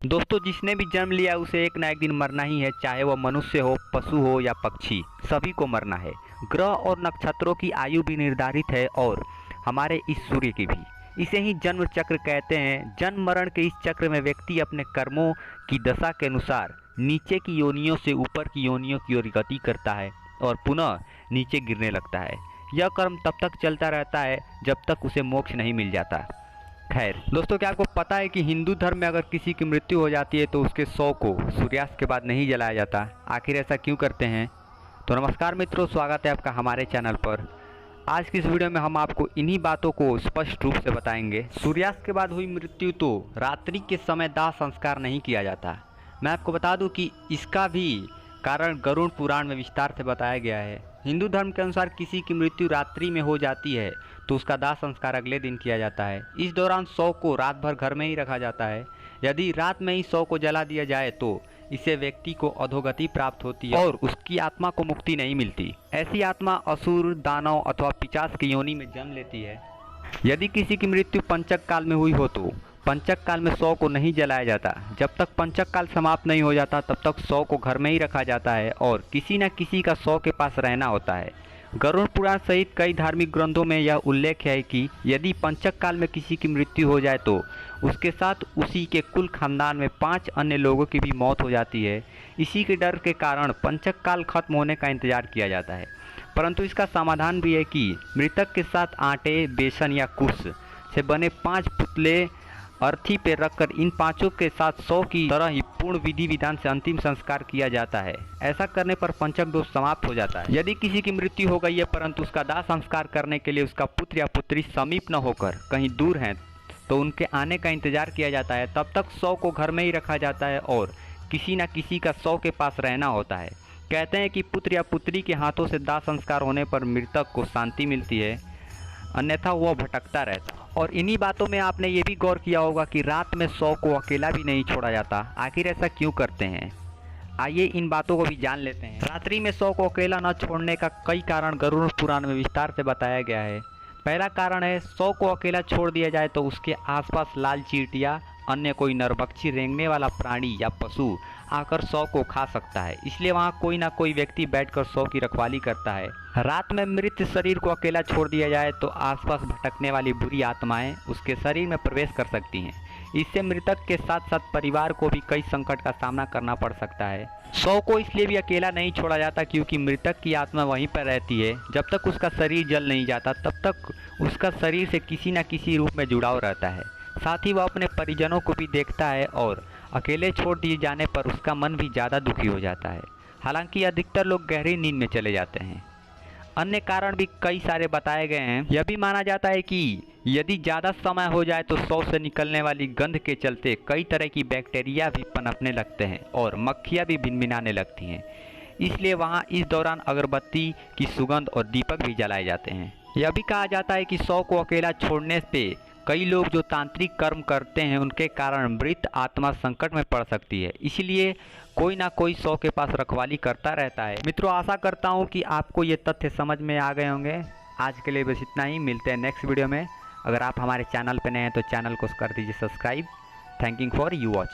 दोस्तों, जिसने भी जन्म लिया उसे एक ना एक दिन मरना ही है, चाहे वह मनुष्य हो, पशु हो या पक्षी, सभी को मरना है। ग्रह और नक्षत्रों की आयु भी निर्धारित है और हमारे इस सूर्य की भी। इसे ही जन्म चक्र कहते हैं। जन्म मरण के इस चक्र में व्यक्ति अपने कर्मों की दशा के अनुसार नीचे की योनियों से ऊपर की योनियों की ओर गति करता है और पुनः नीचे गिरने लगता है। यह कर्म तब तक चलता रहता है जब तक उसे मोक्ष नहीं मिल जाता। खैर दोस्तों, क्या आपको पता है कि हिंदू धर्म में अगर किसी की मृत्यु हो जाती है तो उसके शव को सूर्यास्त के बाद नहीं जलाया जाता। आखिर ऐसा क्यों करते हैं? तो नमस्कार मित्रों, स्वागत है आपका हमारे चैनल पर। आज की इस वीडियो में हम आपको इन्हीं बातों को स्पष्ट रूप से बताएंगे। सूर्यास्त के बाद हुई मृत्यु तो रात्रि के समय दाह संस्कार नहीं किया जाता। मैं आपको बता दूं कि इसका भी कारण गरुड़ पुराण में विस्तार से बताया गया है। हिंदू धर्म के अनुसार किसी की मृत्यु रात्रि में हो जाती है तो उसका दाह संस्कार अगले दिन किया जाता है। इस दौरान शव को रात भर घर में ही रखा जाता है। यदि रात में ही शव को जला दिया जाए तो इससे व्यक्ति को अधोगति प्राप्त होती है और उसकी आत्मा को मुक्ति नहीं मिलती। ऐसी आत्मा असुर, दानव अथवा पिशाच की योनि में जन्म लेती है। यदि किसी की मृत्यु पंचक काल में हुई हो तो पंचक काल में शव को नहीं जलाया जाता। जब तक पंचक काल समाप्त नहीं हो जाता तब तक शव को घर में ही रखा जाता है और किसी न किसी का शव के पास रहना होता है। गरुड़ पुराण सहित कई धार्मिक ग्रंथों में यह उल्लेख है कि यदि पंचक काल में किसी की मृत्यु हो जाए तो उसके साथ उसी के कुल खानदान में 5 अन्य लोगों की भी मौत हो जाती है। इसी के डर के कारण पंचक काल खत्म होने का इंतजार किया जाता है। परंतु इसका समाधान भी है कि मृतक के साथ आटे, बेसन या कुश से बने 5 पुतले अर्थी पे रखकर इन 5 के साथ 100 की तरह ही पूर्ण विधि विधान से अंतिम संस्कार किया जाता है। ऐसा करने पर पंचक दोष समाप्त हो जाता है। यदि किसी की मृत्यु हो गई है परंतु उसका दाह संस्कार करने के लिए उसका पुत्र या पुत्री समीप न होकर कहीं दूर हैं तो उनके आने का इंतजार किया जाता है। तब तक शव को घर में ही रखा जाता है और किसी न किसी का शव के पास रहना होता है। कहते हैं कि पुत्र या पुत्री के हाथों से दाह संस्कार होने पर मृतक को शांति मिलती है, अन्यथा वह भटकता रहता। और इन्हीं बातों में आपने ये भी गौर किया होगा कि रात में शव को अकेला भी नहीं छोड़ा जाता। आखिर ऐसा क्यों करते हैं? आइए इन बातों को भी जान लेते हैं। रात्रि में शव को अकेला न छोड़ने का कई कारण गरुड़ पुराण में विस्तार से बताया गया है। पहला कारण है, शव को अकेला छोड़ दिया जाए तो उसके आसपास लाल चींटियां, अन्य कोई नरभक्षी रेंगने वाला प्राणी या पशु आकर शव को खा सकता है। इसलिए वहाँ कोई ना कोई व्यक्ति बैठकर शव की रखवाली करता है। रात में मृत शरीर को अकेला छोड़ दिया जाए तो आसपास भटकने वाली बुरी आत्माएं उसके शरीर में प्रवेश कर सकती हैं। इससे मृतक के साथ साथ परिवार को भी कई संकट का सामना करना पड़ सकता है। शव को इसलिए भी अकेला नहीं छोड़ा जाता क्योंकि मृतक की आत्मा वहीं पर रहती है। जब तक उसका शरीर जल नहीं जाता तब तक उसका शरीर से किसी न किसी रूप में जुड़ाव रहता है। साथ ही वह अपने परिजनों को भी देखता है और अकेले छोड़ दिए जाने पर उसका मन भी ज़्यादा दुखी हो जाता है। हालांकि अधिकतर लोग गहरी नींद में चले जाते हैं। अन्य कारण भी कई सारे बताए गए हैं। यह भी माना जाता है कि यदि ज़्यादा समय हो जाए तो शव से निकलने वाली गंध के चलते कई तरह की बैक्टीरिया भी पनपने लगते हैं और मक्खियाँ भी भिनभिनाने लगती हैं। इसलिए वहाँ इस दौरान अगरबत्ती की सुगंध और दीपक भी जलाए जाते हैं। यह भी कहा जाता है कि शव को अकेला छोड़ने से कई लोग जो तांत्रिक कर्म करते हैं उनके कारण मृत आत्मा संकट में पड़ सकती है। इसलिए कोई ना कोई शव के पास रखवाली करता रहता है। मित्रों, आशा करता हूँ कि आपको ये तथ्य समझ में आ गए होंगे। आज के लिए बस इतना ही। मिलते हैं नेक्स्ट वीडियो में। अगर आप हमारे चैनल पर नए हैं तो चैनल को कर दीजिए subscribe. Thank you for you watch.